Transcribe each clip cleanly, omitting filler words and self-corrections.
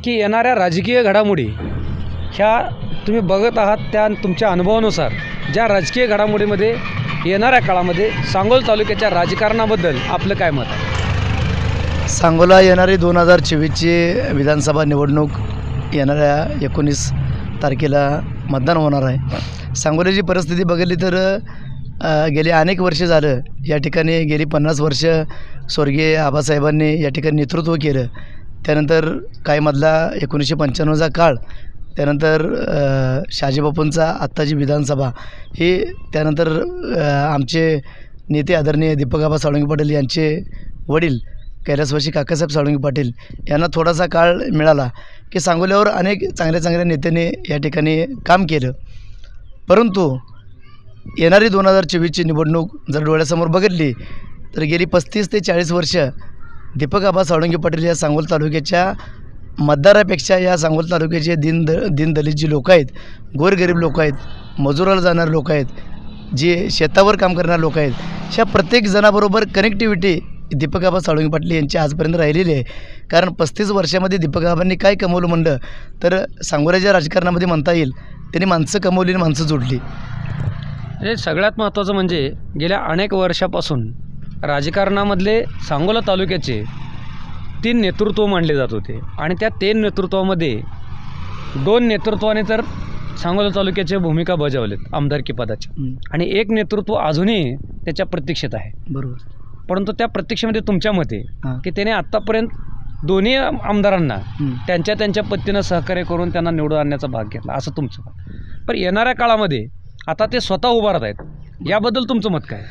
की येणाऱ्या राजकीय घडामोडी ह्या तुम्ही बघत आहात, त्या तुमच्या अनुभवानुसार ज्या राजकीय घडामोडीमध्ये येणाऱ्या काळामध्ये सांगोला तालुक्याच्या राजकारणाबद्दल आपलं काय मत आहे? सांगोला येणारी 2024ची विधानसभा निवडणूक येणाऱ्या 19 तारखेला मतदान होणार आहे. सांगोल्याची परिस्थिती बघितली तर गेली अनेक वर्ष झालं या ठिकाणी, गेली 50 वर्ष स्वर्गीय आबासाहेबांनी या ठिकाणी नेतृत्व केलं. त्यानंतर काही मधला 1995चा काळ, त्यानंतर शहाजीबापूंचा आत्ताची विधानसभा ही, त्यानंतर आमचे नेते आदरणीय दीपकआबा साळुंखे पाटील यांचे वडील कैलासवासी काकासाहेब साळुंखे पाटील यांना थोडासा काळ मिळाला की सांगोल्यावर अनेक चांगल्या नेत्यांनी या ठिकाणी काम केलं. परंतु येणारी 2024ची निवडणूक जर डोळ्यासमोर बघितली तर गेली 35 ते 40 वर्ष दीपकआबा साळुंखे पाटील या सांगोला तालुक्याच्या मतदारापेक्षा या सांगोला तालुक्याचे दीनदलित जी लोक आहेत, गोरगरीब लोक आहेत, मजुराला जाणारे लोक आहेत, जे शेतावर काम करणारे लोक आहेत, ह्या प्रत्येक जणाबरोबर कनेक्टिव्हिटी दीपकआबा साळुंखे पाटील यांची आजपर्यंत राहिलेली आहे. कारण 35 वर्षामध्ये दीपकआबांनी काय कमवलं म्हणलं तर सांगोल्याच्या राजकारणामध्ये म्हणता येईल त्यांनी माणसं कमवली आणि माणसं जोडली. हे सगळ्यात महत्त्वाचं म्हणजे गेल्या अनेक वर्षापासून राजकारणामधले सांगोला तालुक्याचे 3 नेतृत्व मानले जात होते आणि त्या 3 नेतृत्वामध्ये 2 नेतृत्वाने तर सांगोला तालुक्याच्या भूमिका बजावलेत आमदारकी पदाच्या, आणि 1 नेतृत्व अजूनही त्याच्या प्रतीक्षेत आहे. बरोबर. परंतु त्या प्रतीक्षेमध्ये तुमच्या मते की त्याने आत्तापर्यंत दोन्ही आमदारांना त्यांच्या पद्धतीनं सहकार्य करून त्यांना निवडून आणण्याचा भाग घेतला, असं तुमचं मत. पण येणाऱ्या काळामध्ये आता ते स्वतः उभारत आहेत, याबद्दल तुमचं मत काय?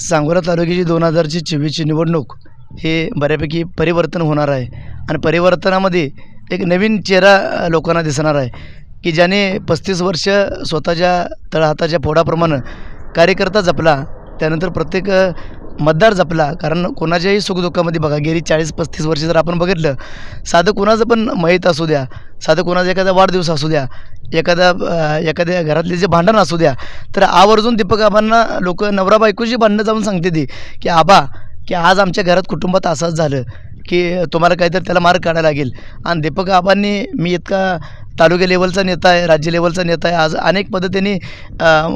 सांगोला तालुक्याची 2024ची निवडणूक हे बऱ्यापैकी परिवर्तन होणार आहे आणि परिवर्तनामध्ये एक नवीन चेहरा लोकांना दिसणार आहे की ज्याने 35 वर्ष स्वतःच्या तळहाताच्या फोडाप्रमाणे कार्यकर्ता जपला, त्यानंतर प्रत्येक मतदार जपला. कारण कोणाच्याही सुखदुःखामध्ये बघा गेली 40-35 वर्ष जर आपण बघितलं, साधं कोणाचं पण माहीत असू द्या, साधं कोणाचा एखादा वाढदिवस असू द्या, एखाद्या घरातले जे भांडण असू द्या, तर आवर्जून दीपकआबांना लोक नवरा बायकोची भांडणं जाऊन सांगते ती की आबा की आज आमच्या घरात कुटुंबात असंच झालं की तुम्हाला काहीतरी त्याला मार्ग काढायला लागेल. आणि दीपकआबांनी, मी इतका तालुका लेवलचा नेता आहे, राज्य लेवलचा नेता आहे, आज अनेक पद्धतीने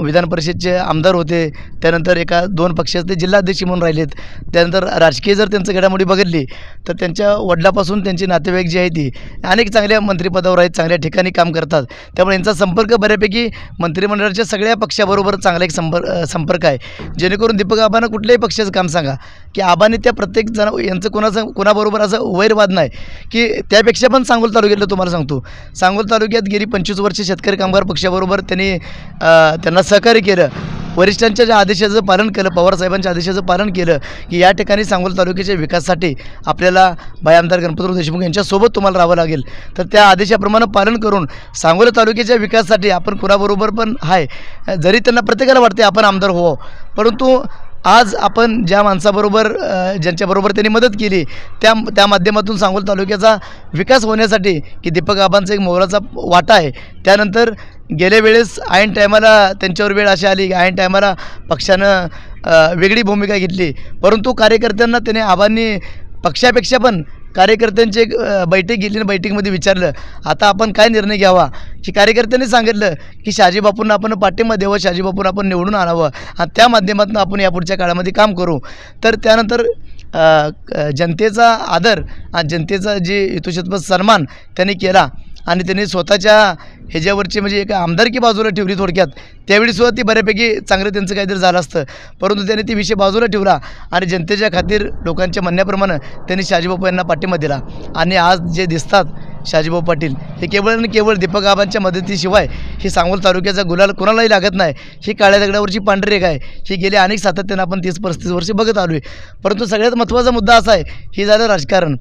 विधान परिषदचे आमदार होते, त्यानंतर 1-2 पक्षाचे जिल्हाध्यक्ष म्हणून राहिलेत. त्यानंतर राजकीय जर त्यांचं घडामोडी बघितली तर त्यांच्या वडिलापासून त्यांचे नातेवाईक जे आहेत ती अनेक चांगल्या मंत्रिपदावर आहेत, चांगल्या ठिकाणी काम करतात. त्यामुळे यांचा संपर्क बऱ्यापैकी मंत्रिमंडळाच्या सगळ्या पक्षाबरोबर चांगला एक संपर्क आहे, जेणेकरून दीपकआबांना कुठल्याही पक्षाचं काम सांगा की आबांनी त्या प्रत्येक जण यांचं कोणाबरोबर असं वैरवाद नाही की त्यापेक्षा पण सांगोला तालुक्यातलं तुम्हाला सांगतो, सांगोला तालुक्यात गेली 25 वर्ष शेतकरी कामगार पक्षाबरोबर त्यांना सहकार्य केलं, वरिष्ठांच्या ज्या आदेशाचं पालन केलं, पवारसाहेबांच्या आदेशाचं पालन केलं की या ठिकाणी सांगोला तालुक्याच्या विकासासाठी आपल्याला भाई आमदार गणपतराव देशमुख यांच्यासोबत तुम्हाला राहावं लागेल. तर त्या आदेशाप्रमाणे पालन करून सांगोला तालुक्याच्या विकासासाठी आपण कुणाबरोबर पण आहे, जरी त्यांना प्रत्येकाला वाटते आपण आमदार व्हावं, परंतु आज आपण ज्या माणसाबरोबर ज्यांच्याबरोबर त्यांनी मदत केली त्या माध्यमातून सांगोला तालुक्याचा विकास होण्यासाठी की दीपकआबांचा एक मोलाचा वाटा आहे. त्यानंतर गेल्या वेळेस ऐन टायमाला त्यांच्यावर वेळ अशी आली की ऐन टायमाला पक्षानं वेगळी भूमिका घेतली, परंतु कार्यकर्त्यांना त्याने आबांनी पक्षापेक्षा पण कार्यकर्त्यांची एक बैठक घेतली आणि बैठकीमध्ये विचारलं आता आपण काय निर्णय घ्यावा, की कार्यकर्त्यांनी सांगितलं की शहाजीबापूंना आपण पाठिंबा द्यावं, शहाजीबापूंना आपण निवडून आणावं आणि त्या माध्यमातून आपण यापुढच्या काळामध्ये काम करू. तर त्यानंतर जनतेचा आदर आणि जनतेचा जे इतोषितपत सन्मान त्यांनी केला आणि त्यांनी स्वतःच्या ह्याच्यावरची म्हणजे एक आमदारकी बाजूला ठेवली थोडक्यात. त्यावेळीसुद्धा ती बऱ्यापैकी चांगलं त्यांचं काहीतरी झालं असतं, परंतु त्यांनी ती विषय बाजूला ठेवला आणि जनतेच्या खातीर लोकांच्या म्हणण्याप्रमाणे त्यांनी शहाजीबापू यांना पाठिंबा दिला. आणि आज जे दिसतात शहाजीबापू पाटील हे केवळ आणि केवळ दीपकआबांच्या मदतीशिवाय ही सांगोला तालुक्याचा गुलाल कोणालाही लागत नाही. ही काळ्या दगडावरची पांढरेख आहे, ही गेली अनेक सातत्यानं आपण 30-35 वर्षे बघत आलो आहे. परंतु सगळ्यात महत्त्वाचा मुद्दा असा आहे, ही झालं राजकारण.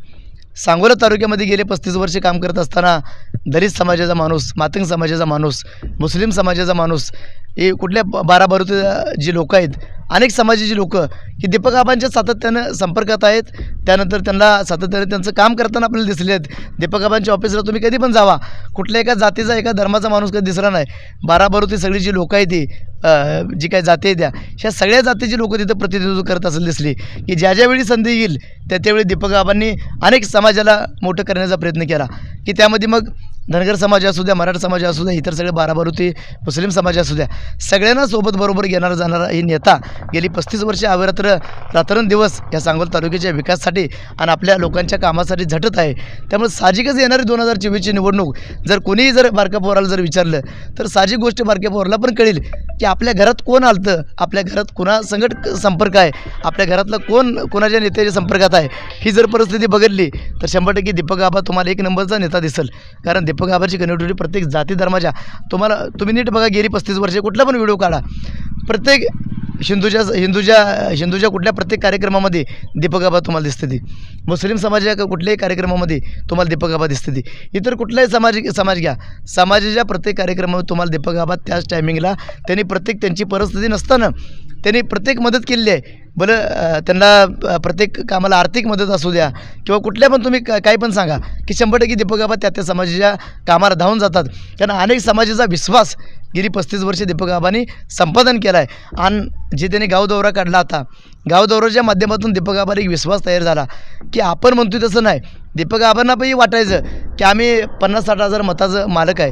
सांगोला तालुक्यामध्ये गेले 35 वर्षे काम करत असताना दलित समाजाचा माणूस, मातंग समाजाचा माणूस, मुस्लिम समाजाचा माणूस, हे कुठल्या 12-12 जी लोक आहेत, अनेक समाजाची लोक की दीपकआबांच्या सातत्यानं संपर्कात आहेत. त्यानंतर त्यांना सातत्याने त्यांचं काम करताना आपल्याला दिसले आहेत. दीपकआबांच्या ऑफिसला तुम्ही कधी पण जावा, कुठल्या एका जातीचा एका धर्माचा माणूस कधी दिसला नाही. 12-12 सगळी जी लोक आहेत ती जी काही जाती आहेत ह्या सगळ्या जातीची लोक तिथं प्रतिनिधित्व करत असं दिसली की ज्या ज्यावेळी संधी येईल त्यावेळी दीपकआबांनी अनेक समाजाला मोठं करण्याचा प्रयत्न केला. की त्यामध्ये मग धनगर समाज असू द्या, मराठा समाज असू द्या, इतर सगळे बाराबारुती मुस्लिम समाज असू द्या, सगळ्यांना सोबत बरोबर घेणारा जाणारा ही नेता गेली 35 वर्षे अविरत्र रात्रंदिवस या सांगोला तालुक्याच्या विकासासाठी आणि आपल्या लोकांच्या कामासाठी झटत आहे. त्यामुळे साहजिकच येणारी 2024ची निवडणूक जर कोणीही जर बारक्या पोराला जर विचारलं तर साहजिक गोष्ट बारक्या पोराला पण कळेल की आपल्या घरात कोण आलतं, आपल्या घरात कोणा संकट संपर्क आहे, आपल्या घरातलं कोण कोणाच्या नेत्याच्या संपर्कात आहे. ही जर परिस्थिती बघितली तर 100% दीपक आबा तुम्हाला एक नंबरचा नेता दिसेल. कारण दीपक आबाची कनेक्टिव्हिटी प्रत्येक जाती धर्माच्या तुम्ही नीट बघा, गेली 35 वर्षे कुठला पण व्हिडिओ काढा, प्रत्येक हिंदूच्या कुठल्या प्रत्येक कार्यक्रमामध्ये दीपक आबा तुम्हाला दिसते ती, मुस्लिम समाजाच्या कुठल्याही कार्यक्रमामध्ये तुम्हाला दीपक आबा दिसते ती, इतर कुठलाही समाज घ्या, समाजाच्या प्रत्येक कार्यक्रमामध्ये तुम्हाला दीपक आबा त्याच टायमिंगला त्यांनी त्यांची परिस्थिती नसताना त्यांनी प्रत्येक मदत केलेली आहे. बरं त्यांना प्रत्येक कामाला आर्थिक मदत असू द्या किंवा कुठल्या पण तुम्ही काही पण सांगा की 100% दीपक आबा त्या समाजाच्या कामाला धावून जातात. कारण अनेक समाजाचा विश्वास गेली 35 वर्षे दीपक आबांनी संपादन केला आहे. आणि जे त्यांनी गाव दौरा काढला होता, गाव दौऱ्याच्या माध्यमातून दीपक आबाला एक विश्वास तयार झाला की आपण म्हणतोय तसं नाही, दीपक आबांना पण वाटायचं की आम्ही 50-60 हजार मताचं मालक आहे.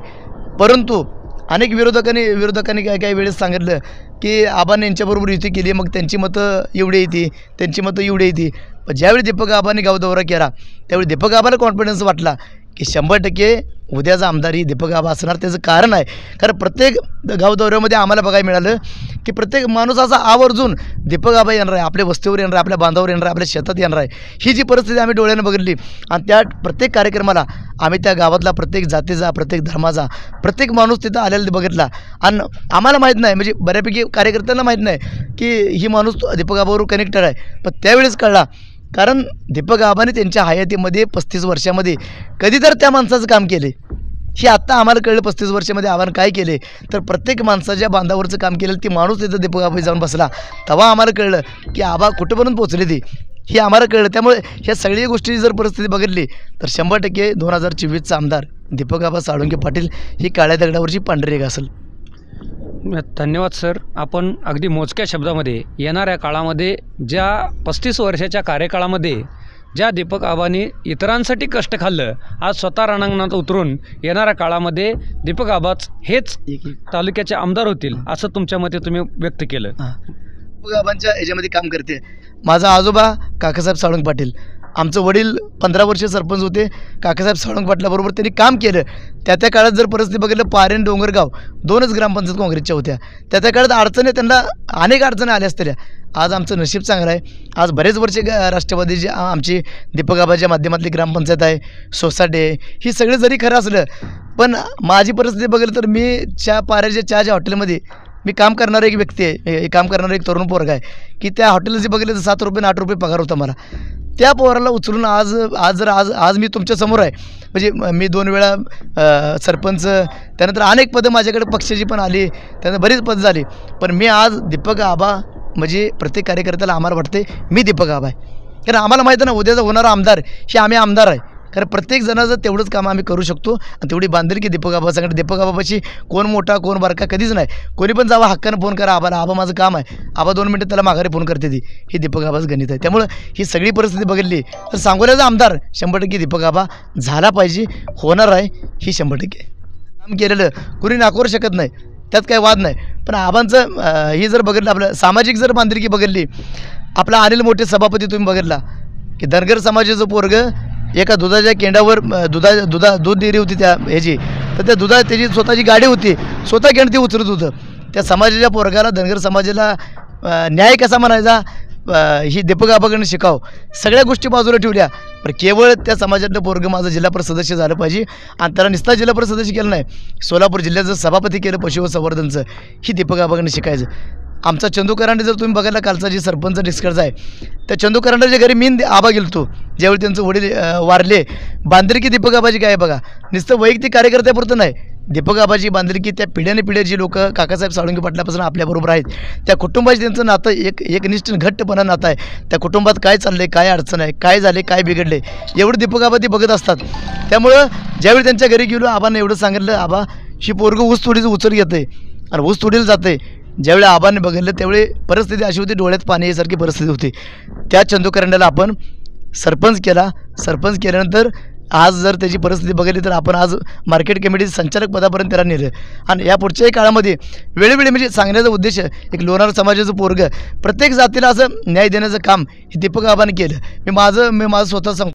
परंतु अनेक विरोधकांनी काही वेळेस सांगितलं की आबांनी यांच्याबरोबर युती केली, मग त्यांची मतं एवढी येते, त्यांची मतं एवढी येते. पण ज्यावेळी दीपक आबांनी गाव दौरा केला त्यावेळी दीपक आबाला कॉन्फिडन्स वाटला की 100% उद्याचा आमदार ही दीपक आबा असणार. त्याचं कारण आहे, कारण प्रत्येक गाव दौऱ्यामध्ये आम्हाला बघायला मिळालं की प्रत्येक माणूस असा आवर्जून दीपक आबा येणार आहे, आपल्या वस्तीवर येणार आहे, आपल्या बांधावर येणार आहे, आपल्या शेतात येणार आहे. ही जी परिस्थिती आम्ही डोळ्यानं बघितली आणि त्या प्रत्येक कार्यक्रमाला आम्ही त्या गावातला प्रत्येक जातीचा, प्रत्येक धर्माचा प्रत्येक माणूस तिथं आलेला बघितला. आणि आम्हाला माहीत नाही, म्हणजे बऱ्यापैकी कार्यकर्त्यांना माहीत नाही की ही माणूस दीपक आबाबरोबर कनेक्टेड आहे, पण त्यावेळेस कळला. कारण दीपक आबाने त्यांच्या हयातीमध्ये 35 वर्षामध्ये कधी तर त्या माणसाचं काम केले हे आत्ता आम्हाला कळलं. 35 वर्षामध्ये आव्हान काय केले तर प्रत्येक माणसाच्या बांधावरचं काम केलं. ती माणूस तिथं दीपक आबा जाऊन बसला, तेव्हा आम्हाला कळलं की आबा कुठंपर्यंत पोचले ती, हे आम्हाला कळलं. त्यामुळे ह्या सगळ्या गोष्टी जर परिस्थिती बघितली तर 100% 2024चा आमदार दीपक आबा साळुंखे पाटील ही काळ्या दगडावरची पांढरी रेघ असेल. धन्यवाद सर. आपण अगदी मोजक्या शब्दामध्ये येणाऱ्या काळामध्ये ज्या 35 वर्षाच्या कार्यकाळामध्ये ज्या दीपक आबांनी इतरांसाठी कष्ट खाल्लं, आज स्वतः रणांगणात उतरून येणाऱ्या काळामध्ये दीपक आबाच हेच तालुक्याचे आमदार होतील असं तुमच्या मते तुम्ही व्यक्त केलं. दीपक आबांच्या याच्यामध्ये काम करते माझा आजोबा काकासाहेब साळुंखे पाटील, आमचं वडील 15 वर्ष सरपंच होते. काकासाहेब साळुंखे पाटलाबरोबर त्यांनी काम केलं. त्या काळात जर परिस्थिती बघितलं, पारेन डोंगरगाव 2च ग्रामपंचायत काँग्रेसच्या होत्या. त्या काळात अडचणी, त्यांना अनेक अडचणी आल्या असत्या. आज आमचं नशीब चांगलं आहे, आज बरेच वर्षे राष्ट्रवादीची आमची दीपक आबाच्या माध्यमातली ग्रामपंचायत आहे, सोसायटी आहे. ही सगळं जरी खरं असलं पण माझी परिस्थिती बघितलं तर मी चहाच्या हॉटेलमध्ये मी काम करणारा एक व्यक्ती आहे, काम करणारा एक तरुण पोरगा आहे की त्या हॉटेलची बघितलं तर 7 रुपये 8 रुपये पगार होता मला. त्या पोराला उचलून आज मी तुमच्यासमोर आहे. म्हणजे मी 2 वेळा सरपंच, त्यानंतर अनेक पदं माझ्याकडे पक्षाची पण आली, त्यानंतर बरीच पदं झाली. पण मी आज दीपक आबा म्हणजे प्रत्येक कार्यकर्त्याला आम्हाला वाटते मी दीपक आबा आहे. कारण आम्हाला माहिती आहे ना उद्याचा होणारा आमदार हे आम्ही आमदार आहे. कारण प्रत्येक जणाचं तेवढंच काम आम्ही करू शकतो आणि तेवढी बांधिलकी दीपक आबा सांगते. दीपक आबापाशी कोण मोठा कोण बारका कधीच नाही. कोणी पण जावा हक्कानं फोन करा आबाला, आबा माझं काम आहे, आबा 2 मिनिटं त्याला माघारी फोन करते ती. ही दीपक आबाचं गणित आहे. त्यामुळं ही सगळी परिस्थिती बघितली तर सांगोल्याचा आमदार 100% दीपक आबा झाला पाहिजे, होणार आहे. ही 100% काम केलेलं कुणी नाकारू शकत नाही, त्यात काही वाद नाही. पण आबांचं ही जर बघितलं, आपलं सामाजिक जर बांधिलकी बघितली, आपला अनिल मोठे सभापती तुम्ही बघितला की धनगर समाजाचं पोरगं एका दुधाच्या केंडावर दूध डेअरी होती त्या ह्याची, तर त्या त्याची स्वतःची गाडी होती, स्वतः केंड ती उचलत होतं. त्या समाजाच्या पोरगाला, धनगर समाजाला न्याय कसा म्हणायचा ही दीपक आबाकडनं शिकाव. सगळ्या गोष्टी बाजूला ठेवल्या, पण केवळ त्या समाजातलं पोरगं माझं जिल्हा परिषद सदस्य झालं पाहिजे. आणि त्याला नुसता जिल्हा परिषद सदस्य केलं नाही, सोलापूर जिल्ह्याचं सभापती केलं पशुसंवर्धनचं, ही दीपक आबाकडनं शिकायचं. आमचा चंदू करांडे जर तुम्ही बघायला, कालचा जी सरपंच डिस्कस आहे, त्या चंदू करांडेच्या घरी मी आबा गेलतो ज्यावेळी त्यांचं वडील वारले. बांधिलकी दीपक आबाची काय बघा, नुसतं वैयक्तिक कार्यकर्त्यापुरतं नाही, दीपक आबाची बांधिलकी त्या पिढ्याने पिढ्या जी लोक काकासाहेब साळुंखे पाटलापासून आपल्याबरोबर आहेत, त्या कुटुंबाची त्यांचं नातं एकनिष्ठ घट्टपणा नातं आहे. त्या कुटुंबात काय चाललं आहे, काय अडचण आहे, काय झाले, काय बिघडले, एवढं दीपक आबा ते बघत असतात. त्यामुळं ज्यावेळी त्यांच्या घरी गेलो, आबांना एवढं सांगितलं, आबा ही पोरगं ऊस तोडीचं उचल घेतं आहे आणि ऊस तोडीला जातं आहे. ज्यावेळी आबांनी बघितलं त्यावेळी परिस्थिती अशी होती, डोळ्यात पाणी यासारखी परिस्थिती होती. त्या चंदू करंड्याला आपण सरपंच केला. सरपंच केल्यानंतर आज जर त्याची परिस्थिती बघितली तर आपण आज मार्केट कमिटी संचालक पदापर्यंत त्याला नेलं आणि या पुढच्याही काळामध्ये वेळोवेळी म्हणजे सांगण्याचा उद्देश एक लोणार समाजाचं पोरगं प्रत्येक जातीला असं न्याय देण्याचं काम हे दीपक आबांनी केलं. मी माझं स्वतः सांगतो